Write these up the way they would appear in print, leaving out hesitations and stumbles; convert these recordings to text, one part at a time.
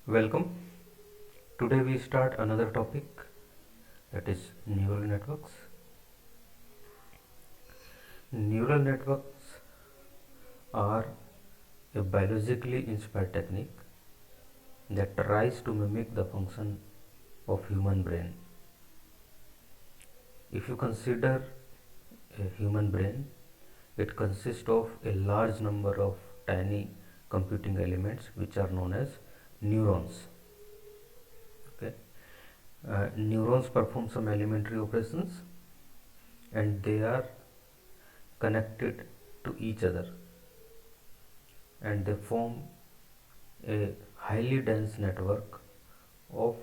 Welcome. Today we start another topic, that is neural networks. Neural networks are a biologically inspired technique that tries to mimic the function of human brain. If you consider a human brain, it consists of a large number of tiny computing elements which are known as neurons. Okay. Neurons perform some elementary operations and they are connected to each other and they form a highly dense network of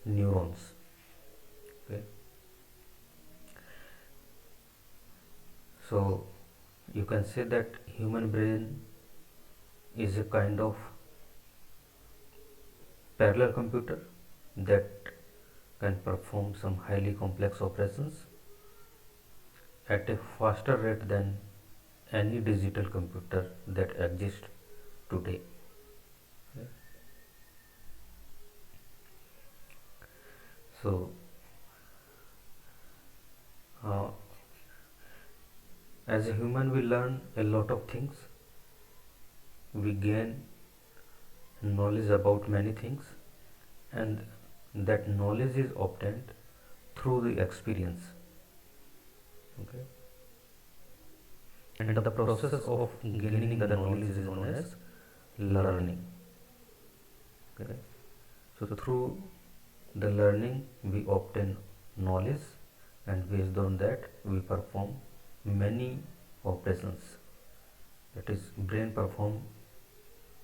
neurons. Okay. So you can say that human brain is a kind of parallel computer that can perform some highly complex operations at a faster rate than any digital computer that exists today. Okay. So uh, as a human we learn a lot of things, we gain knowledge about many things, and that knowledge is obtained through the experience. Okay. And the process of gaining the knowledge is known as learning. Okay. So through the learning we obtain knowledge, and based on that we perform many operations. That is, brain perform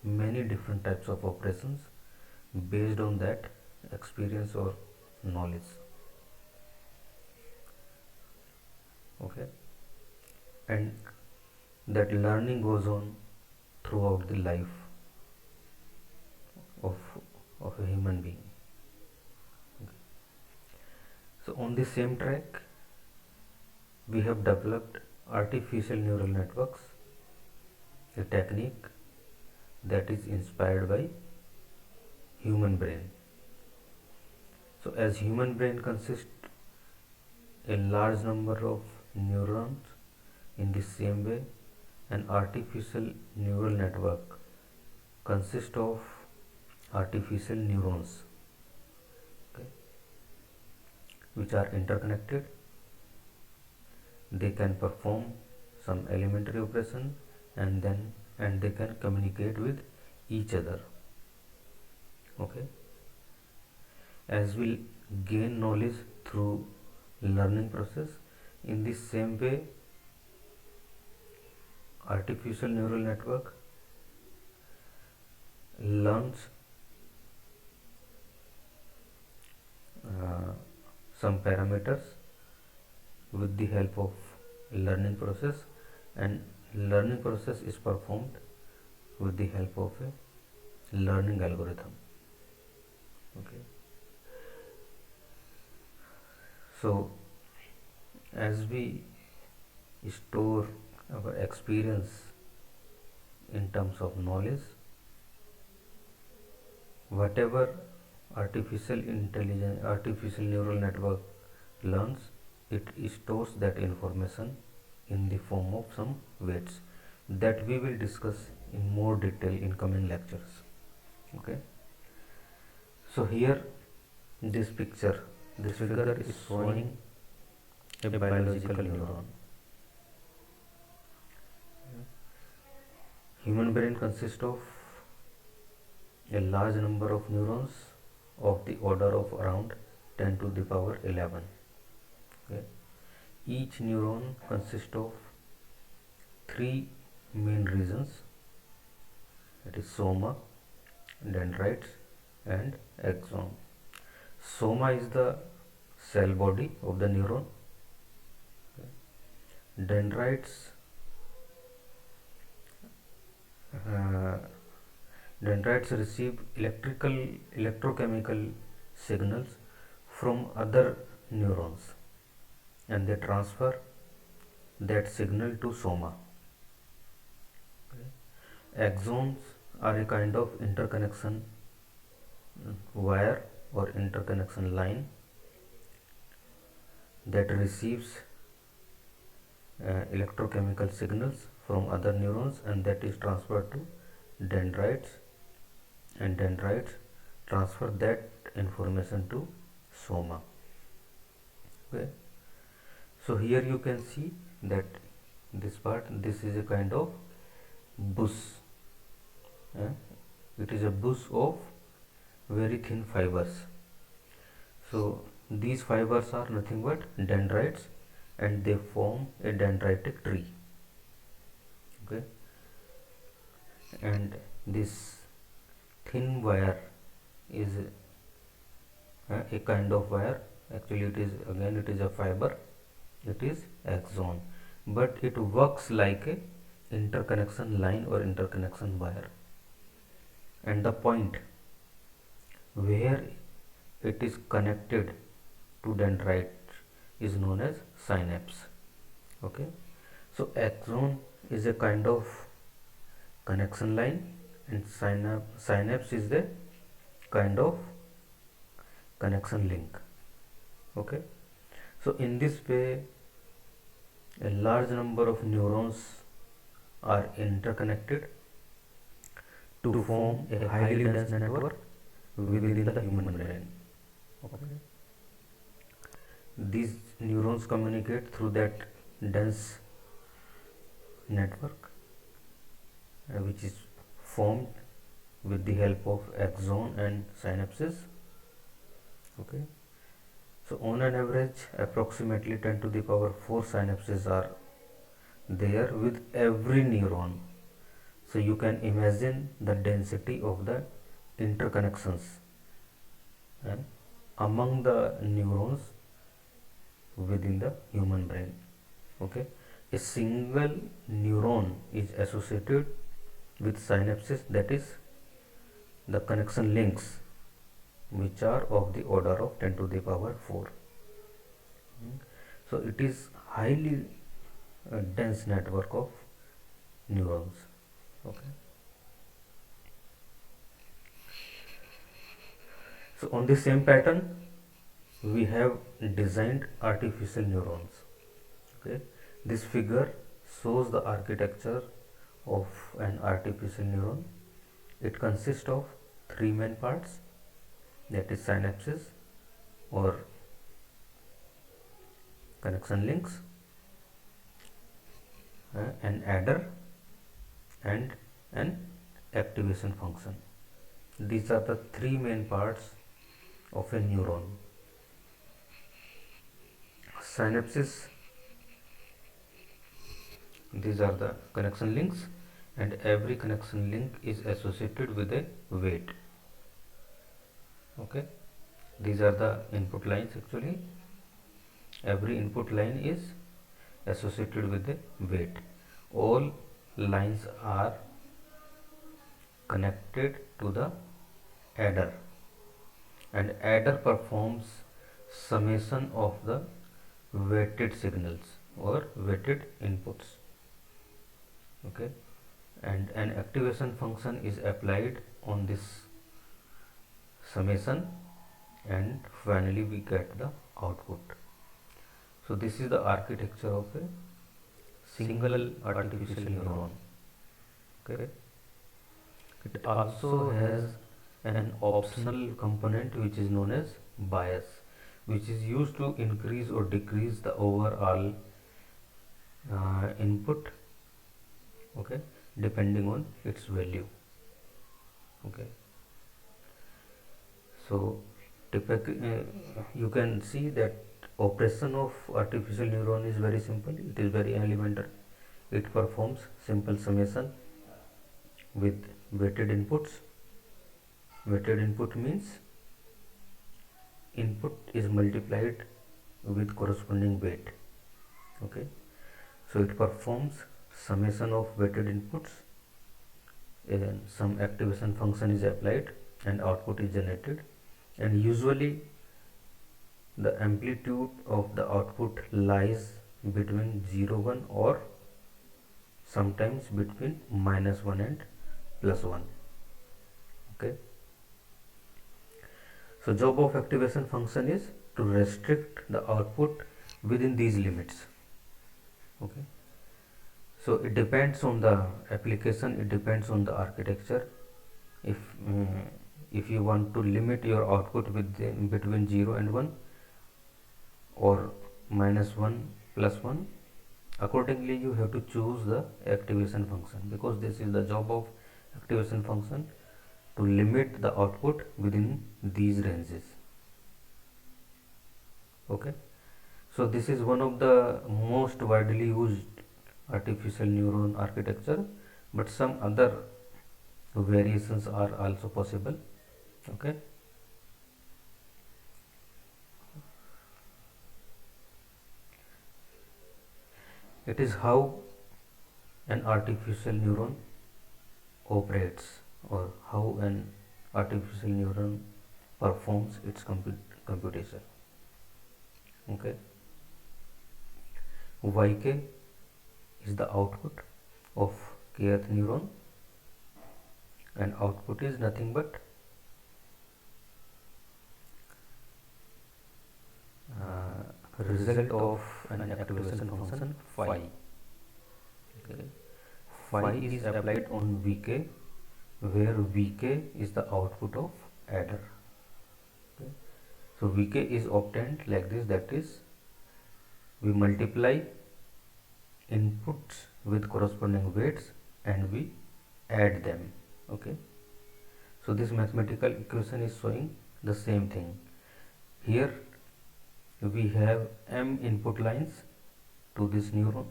many different types of operations based on that experience or knowledge. Okay. And that learning goes on throughout the life of, of a human being. Okay. So on the same track we have developed artificial neural networks, a technique that is inspired by human brain. So as human brain consists a large number of neurons, in the same way an artificial neural network consists of artificial neurons, okay, which are interconnected. They can perform some elementary operation and they can communicate with each other. Okay. As we gain knowledge through learning process, in the same way artificial neural network learns uh, some parameters with the help of learning process, and learning process is performed with the help of a learning algorithm. Okay. So as we store our experience in terms of knowledge, whatever artificial neural network learns, it stores that information in the form of some weights that we will discuss in more detail in coming lectures. Okay. So here, this figure is showing a biological neuron. Human brain consists of a large number of neurons of the order of around 10 to the power 11. Okay. Each neuron consists of three main regions, that is soma, dendrites and axon. Soma is the cell body of the neuron. Okay. Dendrites uh, dendrites receive electrochemical signals from other neurons and they transfer that signal to soma. Okay. Axons are a kind of interconnection wire or interconnection line that receives electrochemical signals from other neurons, and that is transferred to dendrites, and dendrites transfer that information to soma. Okay, so here you can see that this part, this is a kind of bush. It is a bush of very thin fibers. So these fibers are nothing but dendrites, and they form a dendritic tree. Okay, and this thin wire is a kind of wire. Actually, it is a fiber. It is axon, but it works like a interconnection line or interconnection wire, and the point where it is connected to dendrite is known as synapse. Okay, so axon is a kind of connection line, and synapse is the kind of connection link. Okay, so in this way a large number of neurons are interconnected to form a highly dense network within the human brain. Okay, these neurons communicate through that dense network, which is formed with the help of axon and synapses. Okay, so on an average approximately 10 to the power 4 synapses are there with every neuron. So you can imagine the density of the interconnections among the neurons within the human brain. Okay, a single neuron is associated with synapses, that is the connection links, which are of the order of 10 to the power 4. So it is highly dense network of neurons. Okay, so on the same pattern we have designed artificial neurons. Okay, this figure shows the architecture of an artificial neuron. It consists of three main parts, that is synapses or connection links, an adder, and an activation function. These are the three main parts of a neuron. Synapses, these are the connection links, and every connection link is associated with a weight. Okay, these are the input lines. Actually, every input line is associated with a weight. All lines are connected to the adder, and adder performs summation of the weighted signals or weighted inputs. Okay, and an activation function is applied on this summation, and finally we get the output. So this is the architecture of a single artificial neuron. Okay, it also has an optional component which is known as bias, which is used to increase or decrease the overall input. Okay, depending on its value. Okay, so typically you can see that operation of artificial neuron is very simple. It is very elementary. It performs simple summation with weighted inputs. Weighted input means input is multiplied with corresponding weight. Okay, so it performs summation of weighted inputs, and some activation function is applied and output is generated, and usually the amplitude of the output lies between 0 1 or sometimes between -1 and +1. Okay, So job of activation function is to restrict the output within these limits. Okay. So it depends on the application, it depends on the architecture. If if you want to limit your output within between 0 and 1 or -1 +1, accordingly you have to choose the activation function, because this is the job of activation function, to limit the output within these ranges. Okay, so this is one of the most widely used artificial neuron architecture, but some other variations are also possible. Okay, it is how an artificial neuron operates, or how an artificial neuron performs its computation. Okay, yk is the output of kth neuron, and output is nothing but result of an activation function phi. Okay. Phi is applied on vk, where vk is the output of adder. Okay. So vk is obtained like this, that is, we multiply inputs with corresponding weights and we add them. Okay, so this mathematical equation is showing the same thing. Here we have m input lines to this neuron,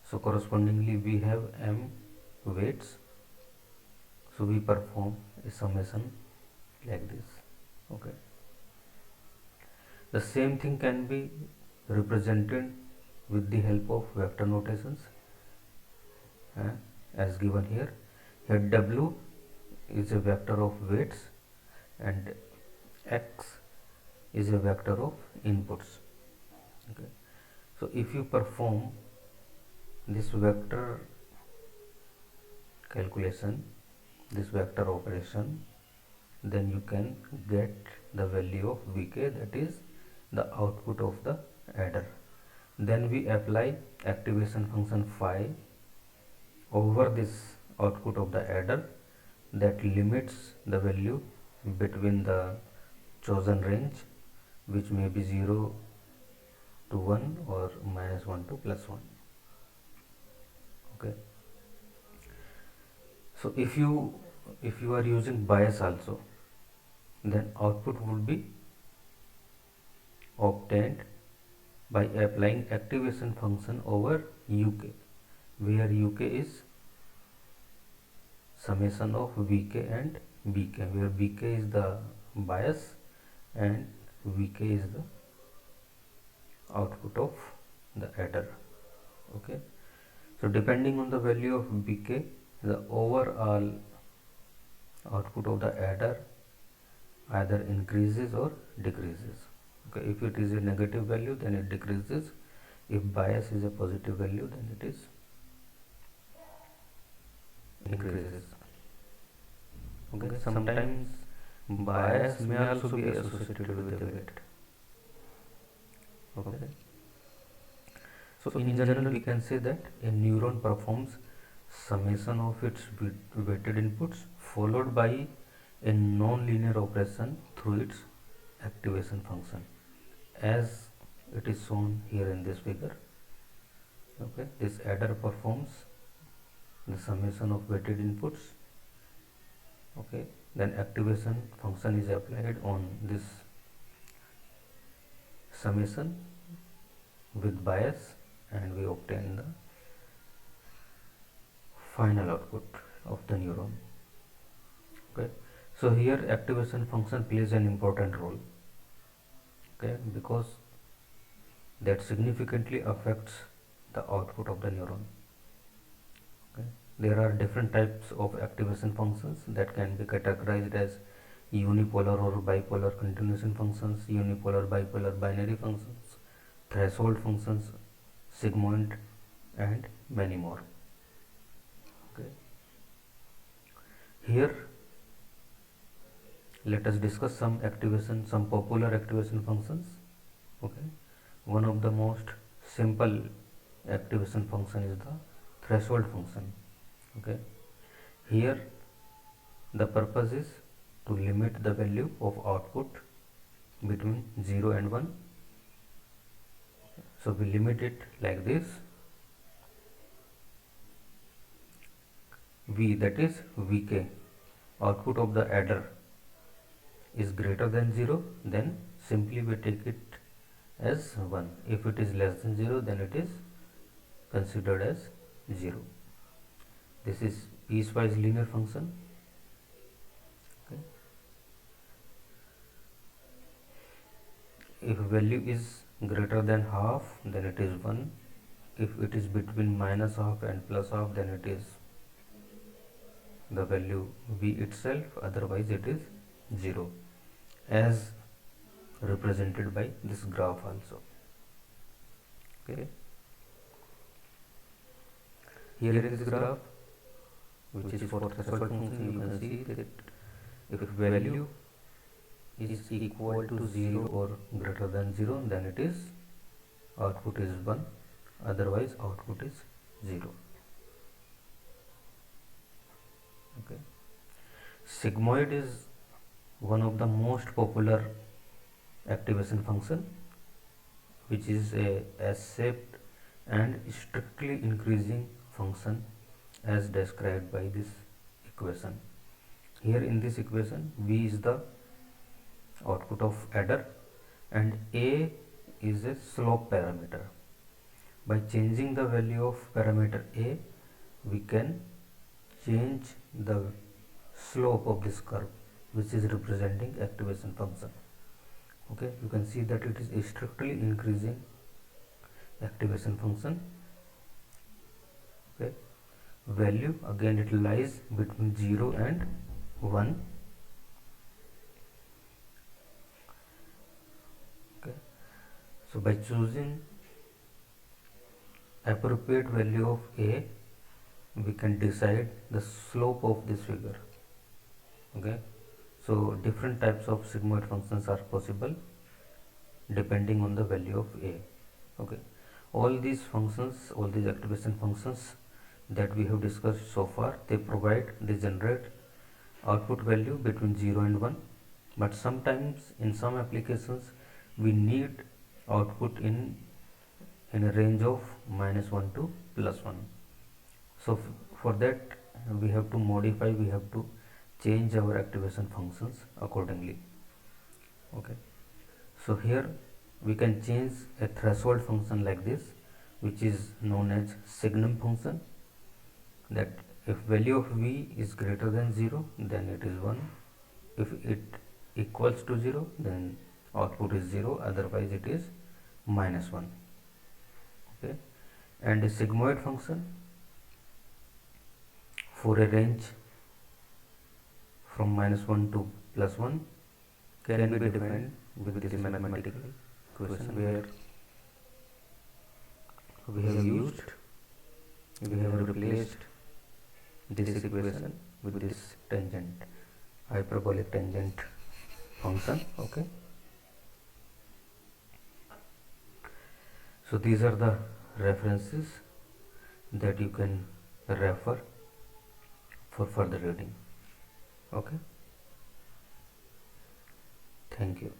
so correspondingly we have m weights, so we perform a summation like this. Okay, the same thing can be represented with the help of vector notations, as given here. Here w is a vector of weights and x is a vector of inputs. Okay, so if you perform this vector calculation, this vector operation, then you can get the value of vk, that is the output of the adder. Then we apply activation function phi over this output of the adder, that limits the value between the chosen range, which may be 0 to 1 or -1 to +1. Okay, so if you are using bias also, then output would be obtained by applying activation function over uk, where uk is summation of vk and bk, where bk is the bias and vk is the output of the adder. Okay, so depending on the value of bk, the overall output of the adder either increases or decreases. Okay, if it is a negative value, then it decreases. If bias is a positive value, then it is increases. Okay, sometimes bias may also be associated with the weight. Okay, so in general we can say that a neuron performs summation of its weighted inputs followed by a non-linear operation through its activation function, as it is shown here in this figure. Okay, this adder performs the summation of weighted inputs. Okay, then activation function is applied on this summation with bias, and we obtain the final output of the neuron. Okay, so here activation function plays an important role. Okay, because that significantly affects the output of the neuron. Okay, there are different types of activation functions that can be categorized as unipolar or bipolar continuation functions, unipolar, bipolar, binary functions, threshold functions, sigmoid, and many more. Okay, here let us discuss some popular activation functions. Okay, one of the most simple activation function is the threshold function. Okay, here the purpose is to limit the value of output between 0 and 1. So we limit it like this: V, that is Vk, output of the adder, is greater than 0, then simply we take it as 1. If it is less than 0, then it is considered as 0. This is piecewise linear function. Okay. If value is greater than half, then it is 1. If it is between minus half and plus half, then it is the value V itself, otherwise it is 0, as represented by this graph also. Okay. Here in this graph, which is for threshold function, you can see that if value is equal to 0 or greater than 0, then it is output is 1, otherwise output is 0. Okay. Sigmoid is one of the most popular activation function, which is a S-shaped and strictly increasing function as described by this equation. Here in this equation, V is the output of adder and A is a slope parameter. By changing the value of parameter A, we can change the slope of this curve, which is representing activation function. Okay, you can see that it is a strictly increasing activation function. Okay, value again it lies between 0 and 1. Okay, so by choosing appropriate value of A, we can decide the slope of this figure. Okay, so different types of sigmoid functions are possible depending on the value of A. Okay, all these functions, all these activation functions that we have discussed so far, they generate output value between 0 and 1, but sometimes in some applications we need output in a range of -1 to +1. So for that we have to modify, we have to change our activation functions accordingly. Okay, so here we can change a threshold function like this, which is known as signum function, that if value of V is greater than 0, then it is 1. If it equals to 0, then output is 0, otherwise it is -1. Okay, and a sigmoid function for a range from -1 to +1 can be defined with this mathematical equation, where we have replaced this equation with this tangent, hyperbolic tangent function. Okay, so these are the references that you can refer for further reading. Okay, thank you.